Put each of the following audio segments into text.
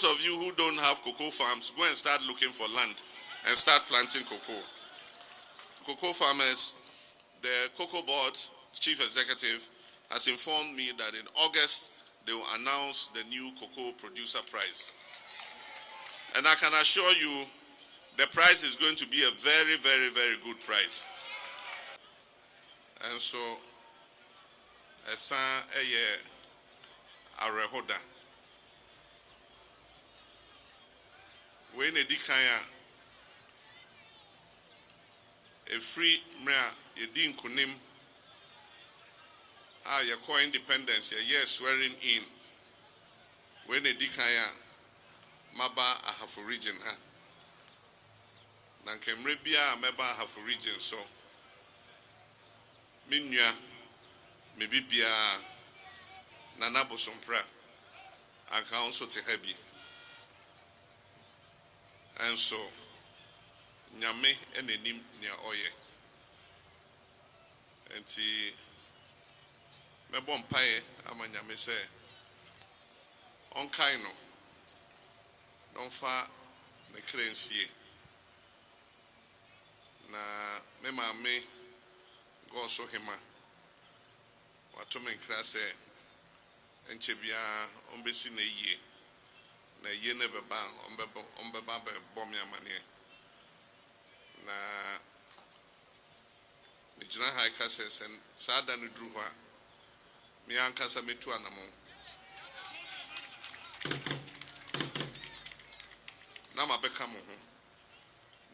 those of you who don't have cocoa farms, go and start looking for land and start planting cocoa. Cocoa farmers, the Cocoa Board Chief Executive has informed me that in August, they will announce the new cocoa producer price. And I can assure you, the price is going to be a very, very, very good price. And so, esa eye arehoda. When a dikaya a free mrea yedin kunim your core independence yes swearing in. When a dikaya maba a half region ha. Nankemrebia meba half region so. Minya maybe bia nana bosompra aka also te heavy. And so nyame enenim nia oye enti mebo mpae ama nyame se onkai no nonfa ne krensie na me mame go so hema wato men kra se enche bia ombesi na yie na yie ne beba ombeba be bom ya mane na mijina high classes and sada no dru ha me ankasa metu anamo na mabeka mo ho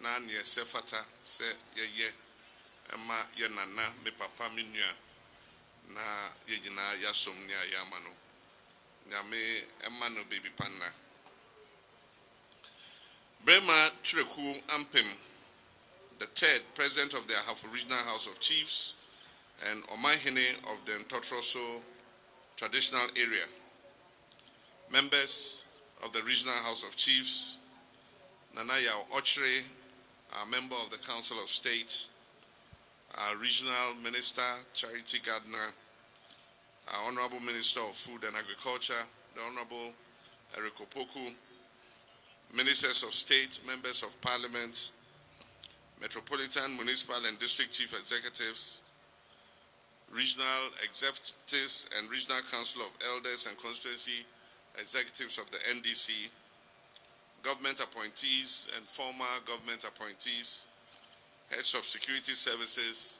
na ne sefata se ye ema ye nana me papa me nua na ye gina ya som ne ayama no nyame ema no baby panna Brema Chireku Ampem, the third president of the Ahafo Regional House of Chiefs and Omahene of the Ntotroso traditional area, members of the Regional House of Chiefs, Nanaya Ochre, our member of the Council of State, our Regional Minister, Charity Gardner, our Honorable Minister of Food and Agriculture, the Honorable Eric Opoku, Ministers of State, Members of Parliament, Metropolitan, Municipal and District Chief Executives, Regional Executives and Regional Council of Elders and Constituency Executives of the NDC, Government appointees and former government appointees, Heads of Security Services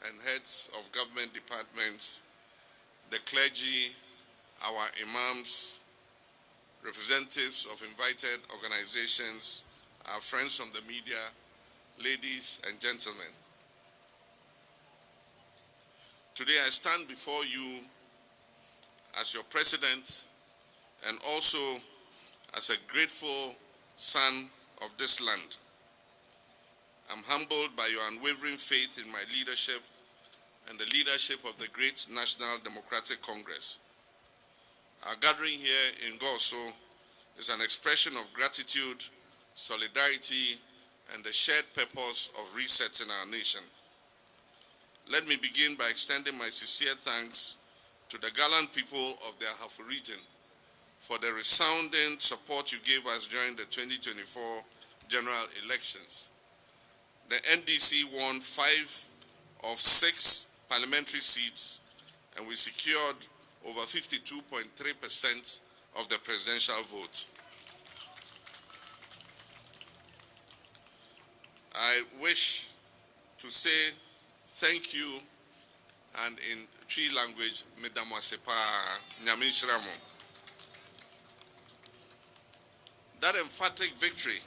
and Heads of Government Departments, the clergy, our imams, representatives of invited organizations, our friends from the media, ladies and gentlemen. Today I stand before you as your president and also as a grateful son of this land. I'm humbled by your unwavering faith in my leadership and the leadership of the great National Democratic Congress. Our gathering here in Goso is an expression of gratitude, solidarity, and the shared purpose of resetting our nation. Let me begin by extending my sincere thanks to the gallant people of the Ahafo region for the resounding support you gave us during the 2024 general elections. The NDC won 5 of 6 parliamentary seats, and we secured over 52.3% of the presidential vote. I wish to say thank you, and in Twi language, Medamosepa Nyamishiramo. That emphatic victory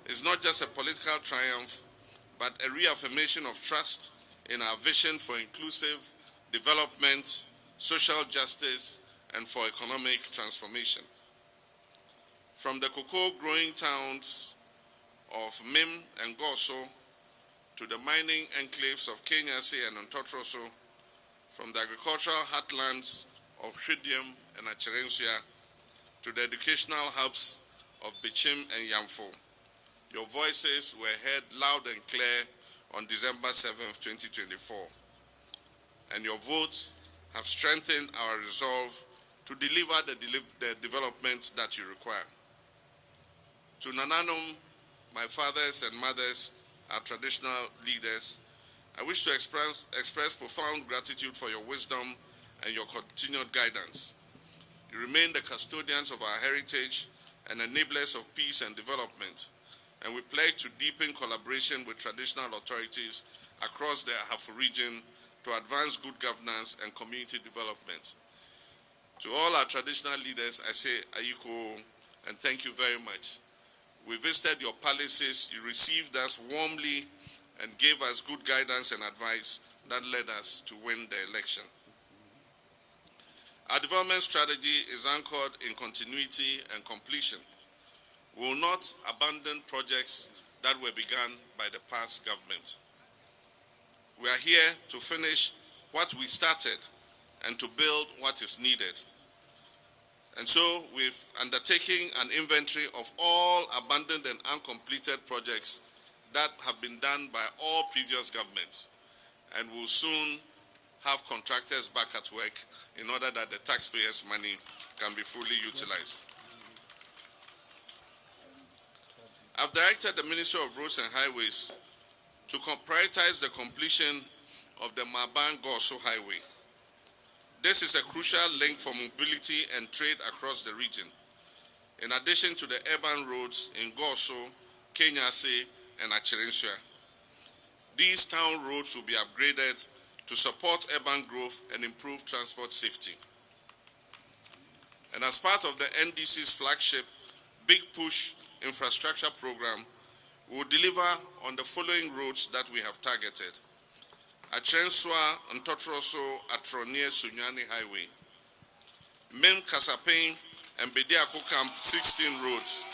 is not just a political triumph, but a reaffirmation of trust in our vision for inclusive development, social justice, and for economic transformation. From the cocoa growing towns of Mim and Goso to the mining enclaves of Kenyasi and Ntotroso, from the agricultural heartlands of Hridium and Acherensia to the educational hubs of Bichim and Yamfo, your voices were heard loud and clear on December 7th, 2024, and your votes have strengthened our resolve to deliver the development that you require. To Nananum, my fathers and mothers, our traditional leaders, I wish to express profound gratitude for your wisdom and your continued guidance. You remain the custodians of our heritage and enablers of peace and development, and we pledge to deepen collaboration with traditional authorities across the Ahafo region to advance good governance and community development. To all our traditional leaders, I say Ayiko and thank you very much. We visited your palaces, you received us warmly and gave us good guidance and advice that led us to win the election. Our development strategy is anchored in continuity and completion. We will not abandon projects that were begun by the past government. We are here to finish what we started and to build what is needed. And so we've undertaken an inventory of all abandoned and uncompleted projects that have been done by all previous governments, and will soon have contractors back at work in order that the taxpayers' money can be fully utilized. I've directed the Ministry of Roads and Highways to prioritize the completion of the Maban-Goso Highway. This is a crucial link for mobility and trade across the region, in addition to the urban roads in Goso, Kenyase, and Achirensua. These town roads will be upgraded to support urban growth and improve transport safety. And as part of the NDC's flagship Big Push infrastructure program, we will deliver on the following roads that we have targeted: Achirensua, Ntotroso, Atronie, Sunyani Highway, Mem Kasapen and Bediako Camp 16 roads,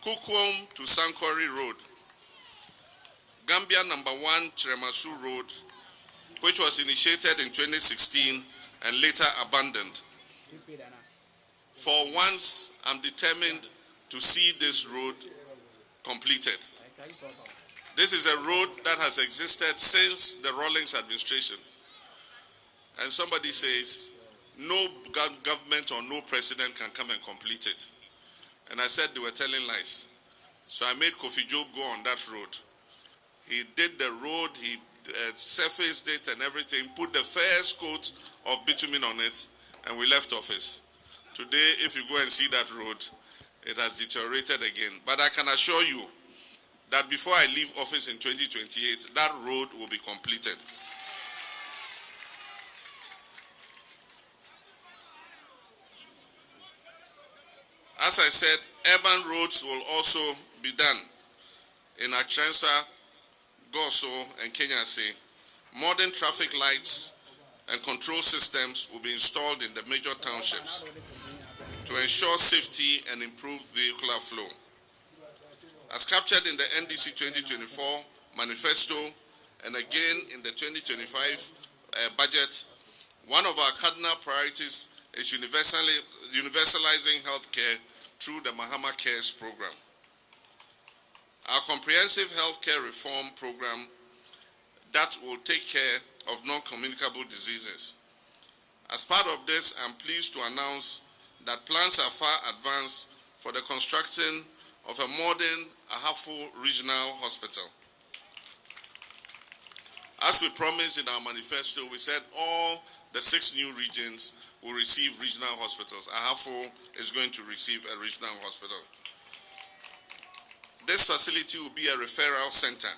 Kukwom to Sankori Road, Gambia number 1 Chiremasu Road, which was initiated in 2016 and later abandoned. For once, I'm determined to see this road completed. This is a road that has existed since the Rawlings administration. And somebody says, no government or no president can come and complete it. And I said they were telling lies. So I made Kofi Job go on that road. He did the road, he surfaced it and everything, put the first coat of bitumen on it, and we left office. Today, if you go and see that road, it has deteriorated again. But I can assure you that before I leave office in 2028, that road will be completed. As I said, urban roads will also be done in Achirensua, Goso, and Kenyase. Modern traffic lights and control systems will be installed in the major townships to ensure safety and improve vehicular flow. As captured in the NDC 2024 manifesto and again in the 2025 budget, one of our cardinal priorities is universalizing healthcare through the Mahama Cares program. Our comprehensive healthcare reform program that will take care of non-communicable diseases. As part of this, I'm pleased to announce that plans are far advanced for the construction of a modern Ahafo Regional Hospital. As we promised in our manifesto, we said all the 6 new regions will receive regional hospitals. Ahafo is going to receive a regional hospital. This facility will be a referral center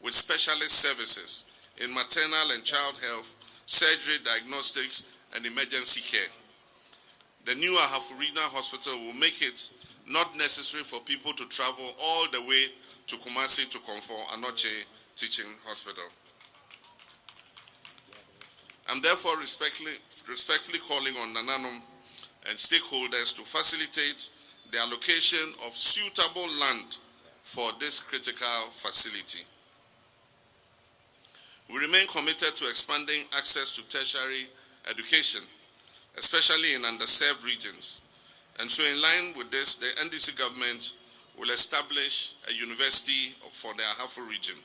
with specialist services in maternal and child health, surgery, diagnostics, and emergency care. The new Ahafo Regional Hospital will make it not necessary for people to travel all the way to Kumasi to Komfo Anoche Teaching Hospital. I'm therefore respectfully calling on Nananum and stakeholders to facilitate the allocation of suitable land for this critical facility. We remain committed to expanding access to tertiary education, especially in underserved regions. And so in line with this, the NDC government will establish a university for the Ahafo region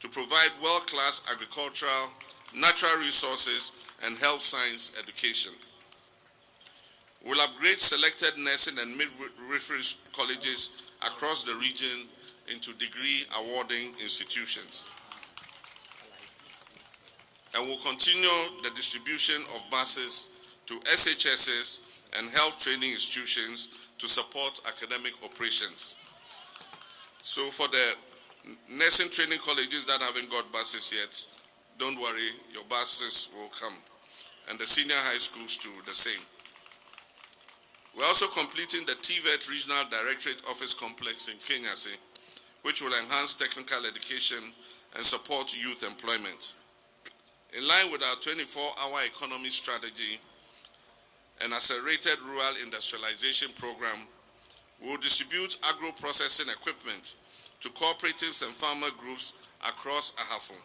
to provide world-class agricultural, natural resources, and health science education. We'll upgrade selected nursing and midwifery colleges across the region into degree awarding institutions. And we'll continue the distribution of buses to SHSs and health training institutions to support academic operations. So for the nursing training colleges that haven't got buses yet, don't worry, your buses will come. And the senior high schools too, the same. We're also completing the TVET Regional Directorate Office Complex in Kenyasi, which will enhance technical education and support youth employment. In line with our 24-hour economy strategy and accelerated rural industrialization program, we will distribute agro-processing equipment to cooperatives and farmer groups across Ahafo.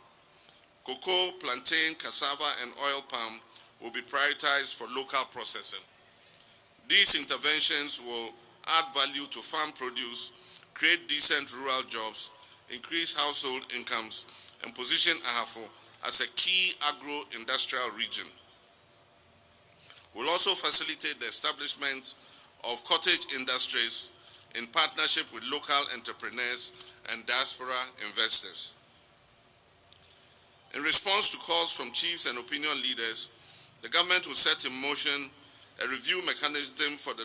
Cocoa, plantain, cassava, and oil palm will be prioritized for local processing. These interventions will add value to farm produce, create decent rural jobs, increase household incomes, and position Ahafo as a key agro-industrial region. We'll also facilitate the establishment of cottage industries in partnership with local entrepreneurs and diaspora investors. In response to calls from chiefs and opinion leaders, the government will set in motion a review mechanism for the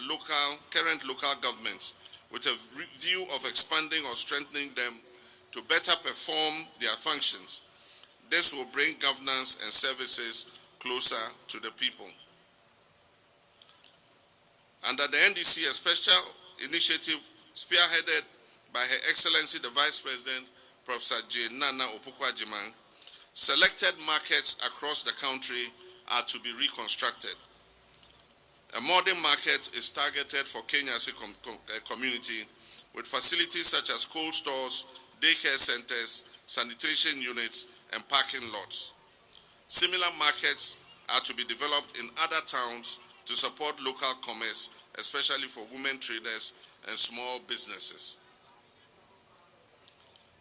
current local governments with a view of expanding or strengthening them to better perform their functions. This will bring governance and services closer to the people. Under the NDC, a special initiative spearheaded by Her Excellency the Vice President, Professor J. Nana Opukwa-Gyimang, selected markets across the country are to be reconstructed. A modern market is targeted for Kenyasi community with facilities such as cold stores, daycare centers, sanitation units, and parking lots. Similar markets are to be developed in other towns to support local commerce, especially for women traders and small businesses.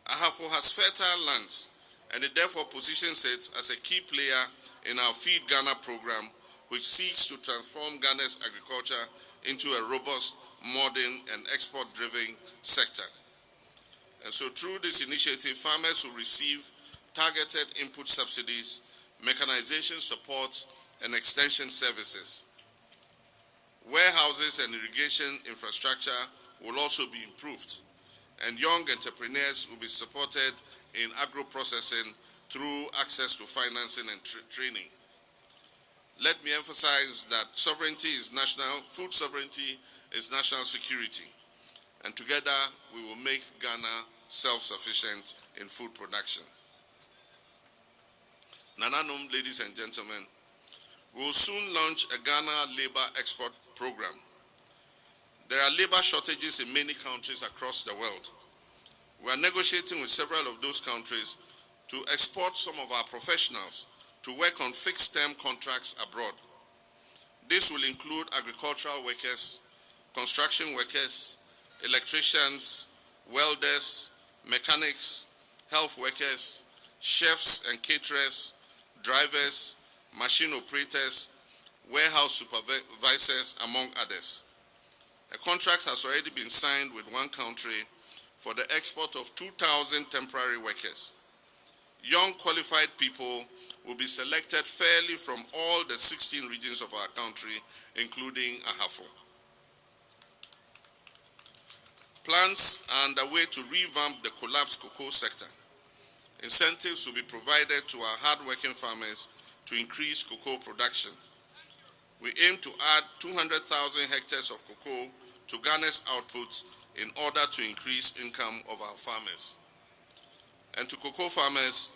Ahafo has fertile lands, and it therefore positions it as a key player in our Feed Ghana program, which seeks to transform Ghana's agriculture into a robust, modern, and export-driven sector. And so through this initiative, farmers will receive targeted input subsidies, mechanization support, and extension services. Warehouses and irrigation infrastructure will also be improved, and young entrepreneurs will be supported in agro-processing through access to financing and training. Let me emphasize that sovereignty is national, food sovereignty is national security, and together we will make Ghana self-sufficient in food production. Nananom, ladies and gentlemen, we will soon launch a Ghana labor export program. There are labor shortages in many countries across the world. We are negotiating with several of those countries to export some of our professionals to work on fixed-term contracts abroad. This will include agricultural workers, construction workers, electricians, welders, mechanics, health workers, chefs and caterers, drivers, machine operators, warehouse supervisors, among others. A contract has already been signed with one country for the export of 2,000 temporary workers. Young qualified people will be selected fairly from all the 16 regions of our country, including Ahafo. Plans are underway to revamp the collapsed cocoa sector. Incentives will be provided to our hard-working farmers to increase cocoa production. We aim to add 200,000 hectares of cocoa to Ghana's output in order to increase income of our farmers. And to cocoa farmers,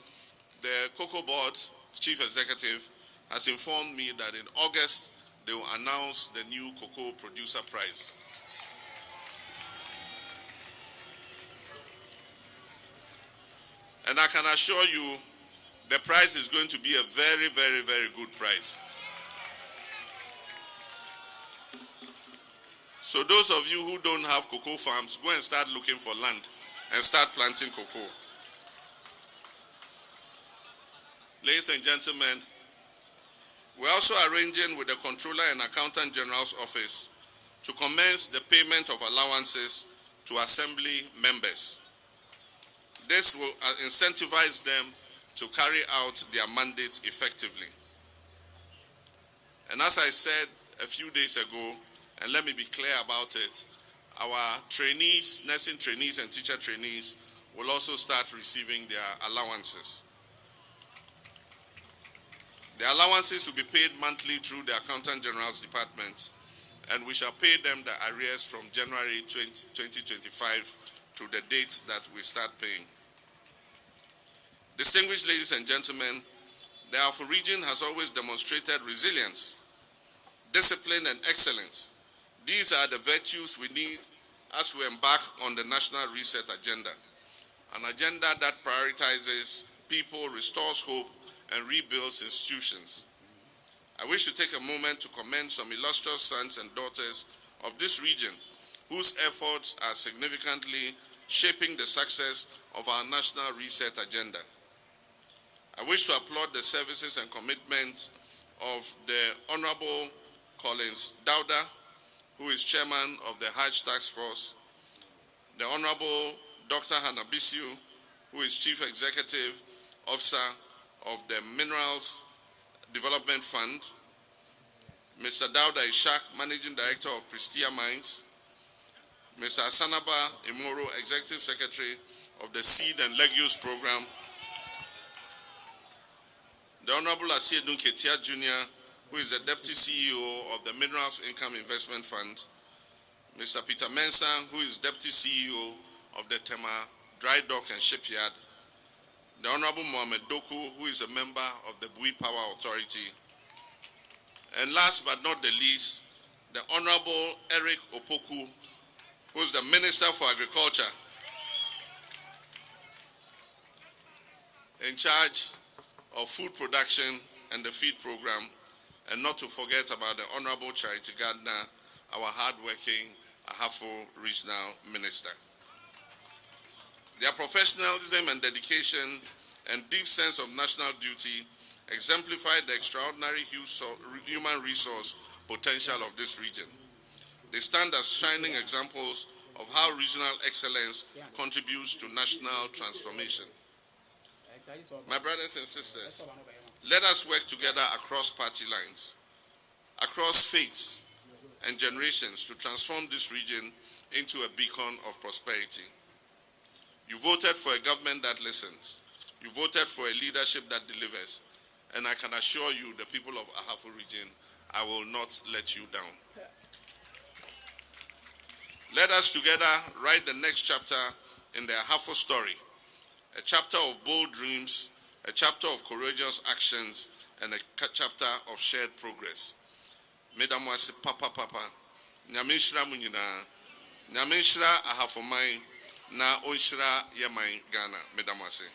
the Cocoa Board Chief Executive has informed me that in August they will announce the new Cocoa Producer Prize. And I can assure you the prize is going to be a very, very, very good prize. So those of you who don't have cocoa farms, go and start looking for land and start planting cocoa. Ladies and gentlemen, We're also arranging with the Controller and Accountant General's Office to commence the payment of allowances to Assembly members. This will incentivize them to carry out their mandate effectively. And as I said a few days ago, and let me be clear about it, our trainees, nursing trainees and teacher trainees will also start receiving their allowances. The allowances will be paid monthly through the Accountant General's Department, and we shall pay them the arrears from January 2025 to the date that we start paying. Distinguished ladies and gentlemen, the Afro region has always demonstrated resilience, discipline, and excellence. These are the virtues we need as we embark on the National Reset Agenda, an agenda that prioritizes people, restores hope, and rebuilds institutions. I wish to take a moment to commend some illustrious sons and daughters of this region whose efforts are significantly shaping the success of our National Reset Agenda. I wish to applaud the services and commitment of the Honorable Collins Dauda, who is Chairman of the Hajj Task Force, the Honorable Dr. Hanabisiu, who is Chief Executive Officer of the Minerals Development Fund, Mr. Dauda Ishak, Managing Director of Prestia Mines, Mr. Asanaba Imoro, Executive Secretary of the Seed and Legumes Program, the Honorable Asiedun Ketia Jr., who is the Deputy CEO of the Minerals Income Investment Fund, Mr. Peter Mensah, who is Deputy CEO of the Tema Dry Dock and Shipyard, the Honorable Mohamed Doku, who is a member of the Bui Power Authority, and last but not the least, the Honorable Eric Opoku, who is the Minister for Agriculture, in charge of food production and the feed program, and not to forget about the Honorable Charity Gardner, our hardworking Ahafo Regional Minister. Their professionalism and dedication and deep sense of national duty exemplify the extraordinary human resource potential of this region. They stand as shining examples of how regional excellence contributes to national transformation. My brothers and sisters, let us work together across party lines, across faiths and generations to transform this region into a beacon of prosperity. You voted for a government that listens. You voted for a leadership that delivers. And I can assure you, the people of Ahafo region, I will not let you down. Let us together write the next chapter in the Ahafo story, a chapter of bold dreams, a chapter of courageous actions, and a chapter of shared progress. Medamwasi papa nyamenshira munyina, nyamenshira Ahafomai, na onshira yemai Ghana. Medamwasi.